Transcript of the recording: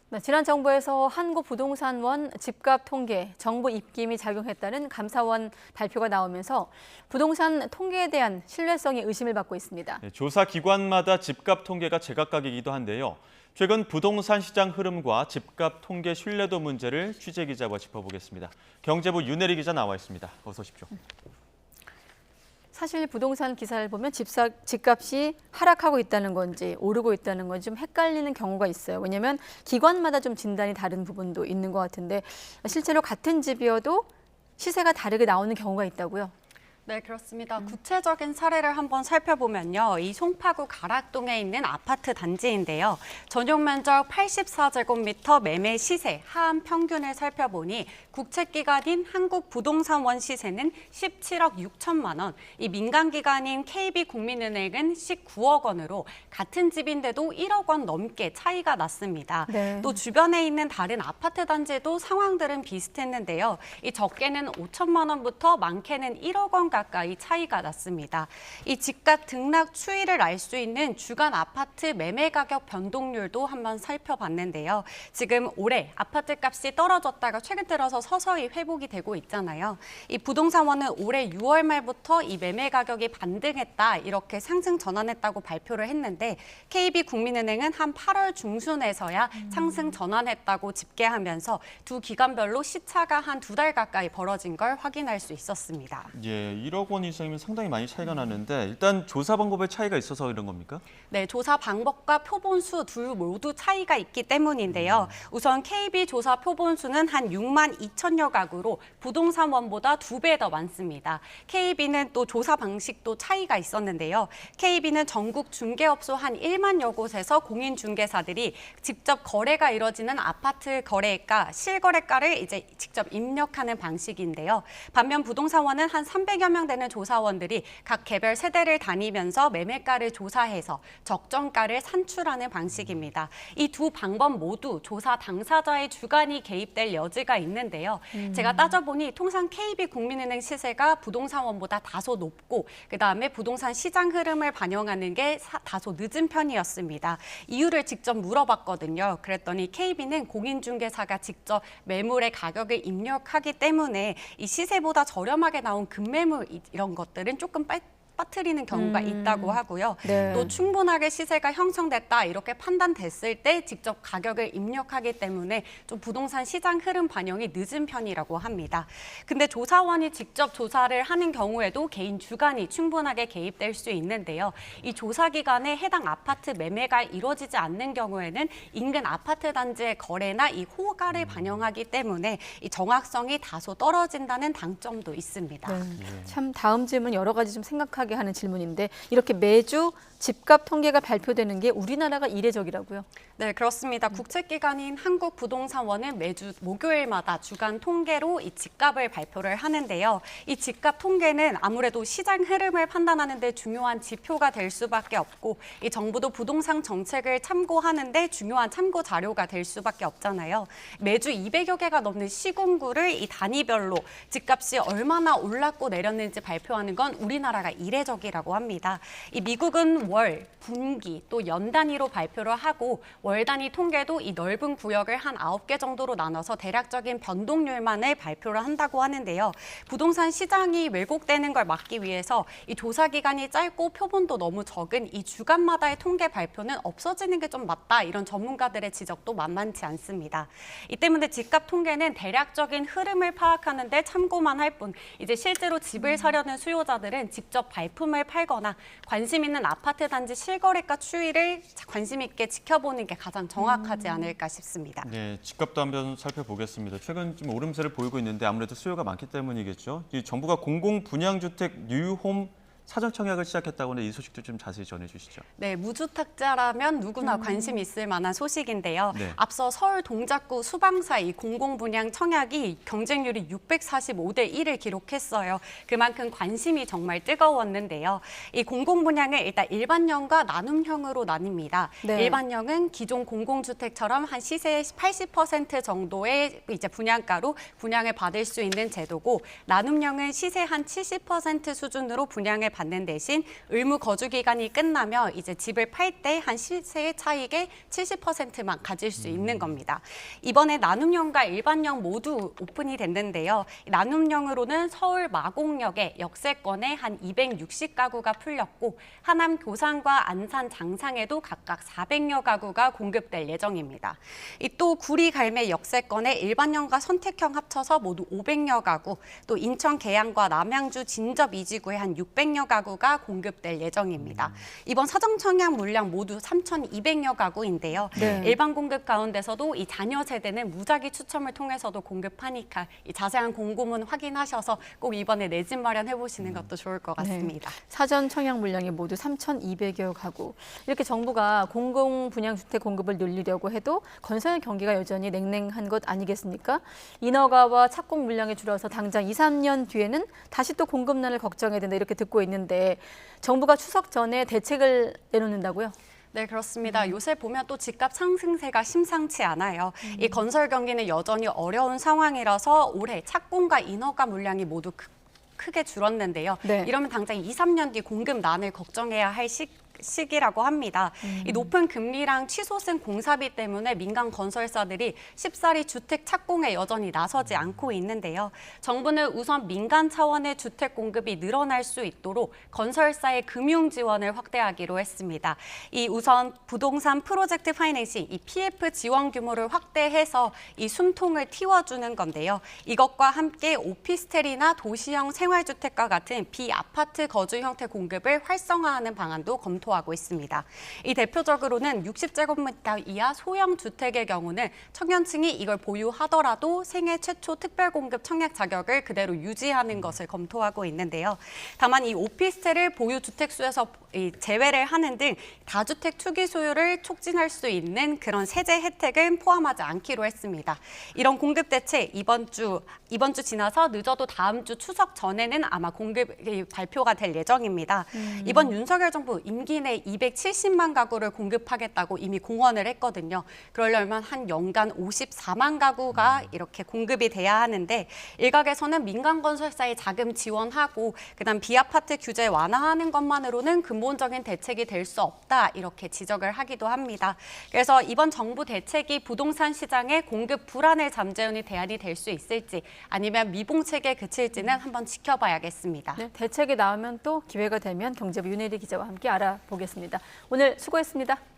네, 지난 정부에서 한국부동산원 집값 통계 정부 입김이 작용했다는 감사원 발표가 나오면서 부동산 통계에 대한 신뢰성이 의심을 받고 있습니다. 네, 조사 기관마다 집값 통계가 제각각이기도 한데요. 최근 부동산 시장 흐름과 집값 통계 신뢰도 문제를 취재 기자와 짚어보겠습니다. 경제부 윤혜리 기자 나와 있습니다. 어서 오십시오. 사실 부동산 기사를 보면 집값이 하락하고 있다는 건지 오르고 있다는 건지 좀 헷갈리는 경우가 있어요. 왜냐하면 기관마다 좀 진단이 다른 부분도 있는 것 같은데 실제로 같은 집이어도 시세가 다르게 나오는 경우가 있다고요? 네, 그렇습니다. 구체적인 사례를 한번 살펴보면요. 이 송파구 가락동에 있는 아파트 단지인데요. 전용 면적 84제곱미터 매매 시세 하한 평균을 살펴보니 국책기관인 한국부동산원 시세는 17억 6천만 원, 이 민간기관인 KB국민은행은 19억 원으로 같은 집인데도 1억 원 넘게 차이가 났습니다. 네. 또 주변에 있는 다른 아파트 단지도 상황들은 비슷했는데요. 이 적게는 5천만 원부터 많게는 1억 원 가까이 차이가 났습니다. 이 집값 등락 추이를 알 수 있는 주간 아파트 매매 가격 변동률도 한번 살펴봤는데요. 지금 올해 아파트 값이 떨어졌다가 최근 들어서 서서히 회복이 되고 있잖아요. 이 부동산원은 올해 6월 말부터 이 매매 가격이 반등했다 이렇게 상승 전환했다고 발표를 했는데 KB국민은행은 한 8월 중순에서야 상승 전환했다고 집계하면서 두 기관별로 시차가 한 2달 가까이 벌어진 걸 확인할 수 있었습니다. 예, 1억 원 이상이면 상당히 많이 차이가 나는데 일단 조사 방법에 차이가 있어서 이런 겁니까? 네, 조사 방법과 표본수 둘 모두 차이가 있기 때문인데요. 우선 KB 조사 표본수는 한 6만 2천여 가구로 부동산원보다 2배 더 많습니다. KB는 또 조사 방식도 차이가 있었는데요. KB는 전국 중개업소 한 1만여 곳에서 공인중개사들이 직접 거래가 이뤄지는 아파트 거래가, 실거래가를 이제 직접 입력하는 방식인데요. 반면 부동산원은 한 300여 명 되는 조사원들이 각 개별 세대를 다니면서 매매가를 조사해서 적정가를 산출하는 방식입니다. 이 두 방법 모두 조사 당사자의 주관이 개입될 여지가 있는데요. 제가 따져보니 통상 KB국민은행 시세가 부동산원보다 다소 높고 그다음에 부동산 시장 흐름을 반영하는 게 다소 늦은 편이었습니다. 이유를 직접 물어봤거든요. 그랬더니 KB는 공인중개사가 직접 매물의 가격을 입력하기 때문에 이 시세보다 저렴하게 나온 급매물 이런 것들은 조금 빠뜨리는 경우가 있다고 하고요. 네. 또 충분하게 시세가 형성됐다 이렇게 판단됐을 때 직접 가격을 입력하기 때문에 좀 부동산 시장 흐름 반영이 늦은 편이라고 합니다. 근데 조사원이 직접 조사를 하는 경우에도 개인 주관이 충분하게 개입될 수 있는데요. 이 조사 기간에 해당 아파트 매매가 이루어지지 않는 경우에는 인근 아파트 단지의 거래나 이 호가를 반영하기 때문에 이 정확성이 다소 떨어진다는 단점도 있습니다. 네. 참 다음 질문 여러 가지 좀 생각하게 하는 질문인데 이렇게 매주 집값 통계가 발표되는 게 우리나라가 이례적이라고요? 네, 그렇습니다. 국책기관인 한국부동산원은 매주 목요일마다 주간 통계로 이 집값을 발표를 하는데요. 이 집값 통계는 아무래도 시장 흐름을 판단하는 데 중요한 지표가 될 수밖에 없고 이 정부도 부동산 정책을 참고하는 데 중요한 참고 자료가 될 수밖에 없잖아요. 매주 200여 개가 넘는 시군구를 이 단위별로 집값이 얼마나 올랐고 내렸는지 발표하는 건 우리나라가 이례적이라고 합니다. 이 미국은 월, 분기, 또 연 단위로 발표를 하고 월 단위 통계도 이 넓은 구역을 한 9개 정도로 나눠서 대략적인 변동률만을 발표를 한다고 하는데요. 부동산 시장이 왜곡되는 걸 막기 위해서 이 조사 기간이 짧고 표본도 너무 적은 이 주간마다의 통계 발표는 없어지는 게 좀 맞다 이런 전문가들의 지적도 만만치 않습니다. 이 때문에 집값 통계는 대략적인 흐름을 파악하는 데 참고만 할 뿐 이제 실제로 집을 사려는 수요자들은 직접 발품을 팔거나 관심 있는 아파트 단지 실거래가 추이를 관심 있게 지켜보는 게 가장 정확하지 않을까 싶습니다. 네, 집값도 한번 살펴보겠습니다. 최근 좀 오름세를 보이고 있는데 아무래도 수요가 많기 때문이겠죠. 이 정부가 공공분양주택 뉴홈 사전 청약을 시작했다고 하는데 이 소식도 좀 자세히 전해주시죠. 네, 무주택자라면 누구나 관심 있을 만한 소식인데요. 네. 앞서 서울 동작구 수방사 이 공공분양 청약이 경쟁률이 645대 1을 기록했어요. 그만큼 관심이 정말 뜨거웠는데요. 이 공공분양은 일단 일반형과 나눔형으로 나뉩니다. 네. 일반형은 기존 공공주택처럼 한 시세의 80% 정도의 이제 분양가로 분양을 받을 수 있는 제도고 나눔형은 시세 한 70% 수준으로 분양을 받는 대신 의무 거주 기간이 끝나면 이제 집을 팔 때 한 시세 차익의 70%만 가질 수 있는 겁니다. 이번에 나눔형과 일반형 모두 오픈이 됐는데요. 나눔형으로는 서울 마곡역에 역세권에 한 260가구가 풀렸고 하남 교산과 안산 장상에도 각각 400여 가구가 공급될 예정입니다. 또 구리 갈매 역세권에 일반형과 선택형 합쳐서 모두 500여 가구, 또 인천 계양과 남양주 진접 이지구에 한 600여 가구가 공급될 예정입니다. 이번 사정 청약 물량 모두 3,200여 가구인데요. 네. 일반 공급 가운데서도 이 자녀 세대는 무작위 추첨을 통해서도 공급하니까 이 자세한 공고문 확인하셔서 꼭 이번에 내 집 마련해 보시는 것도 좋을 것 같습니다. 사전 청약 물량이 모두 3,200여 가구. 이렇게 정부가 공공 분양주택 공급을 늘리려고 해도 건설 경기가 여전히 냉랭한 것 아니겠습니까? 인허가와 착공 물량이 줄어서 당장 2, 3년 뒤에는 다시 또 공급난을 걱정해야 된다 이렇게 듣고 있는데 정부가 추석 전에 대책을 내놓는다고요? 네, 그렇습니다. 요새 보면 또 집값 상승세가 심상치 않아요. 이 건설 경기는 여전히 어려운 상황이라서 올해 착공과 인허가 물량이 모두 크게 줄었는데요. 네. 이러면 당장 2, 3년 뒤 공급난을 걱정해야 할 시기라고 합니다. 이 높은 금리랑 취소생 공사비 때문에 민간 건설사들이 쉽사리 주택 착공에 여전히 나서지 않고 있는데요. 정부는 우선 민간 차원의 주택 공급이 늘어날 수 있도록 건설사의 금융 지원을 확대하기로 했습니다. 이 우선 부동산 프로젝트 파이낸싱, 이 PF 지원 규모를 확대해서 이 숨통을 틔워주는 건데요. 이것과 함께 오피스텔이나 도시형 생활주택과 같은 비아파트 거주 형태 공급을 활성화하는 방안도 검토하고 있습니다. 이 대표적으로는 60제곱미터 이하 소형 주택의 경우는 청년층이 이걸 보유하더라도 생애 최초 특별 공급 청약 자격을 그대로 유지하는 것을 검토하고 있는데요. 다만 이 오피스텔을 보유 주택 수에서 제외를 하는 등 다주택 투기 소유를 촉진할 수 있는 그런 세제 혜택은 포함하지 않기로 했습니다. 이런 공급 대책 이번 주 지나서 늦어도 다음 주 추석 전에는 아마 공급이 발표가 될 예정입니다. 이번 윤석열 정부 임기 내 270만 가구를 공급하겠다고 이미 공언을 했거든요. 그러려면 한 연간 54만 가구가 이렇게 공급이 돼야 하는데 일각에서는 민간 건설사에 자금 지원하고 그다음 비아파트 규제 완화하는 것만으로는 근본적인 대책이 될 수 없다 이렇게 지적을 하기도 합니다. 그래서 이번 정부 대책이 부동산 시장의 공급 불안을 잠재우는 대안이 될 수 있을지 아니면 미봉책에 그칠지는 한번 지켜봐야겠습니다. 네, 대책이 나오면 또 기회가 되면 경제부 윤혜리 기자와 함께 알아보겠습니다. 오늘 수고했습니다.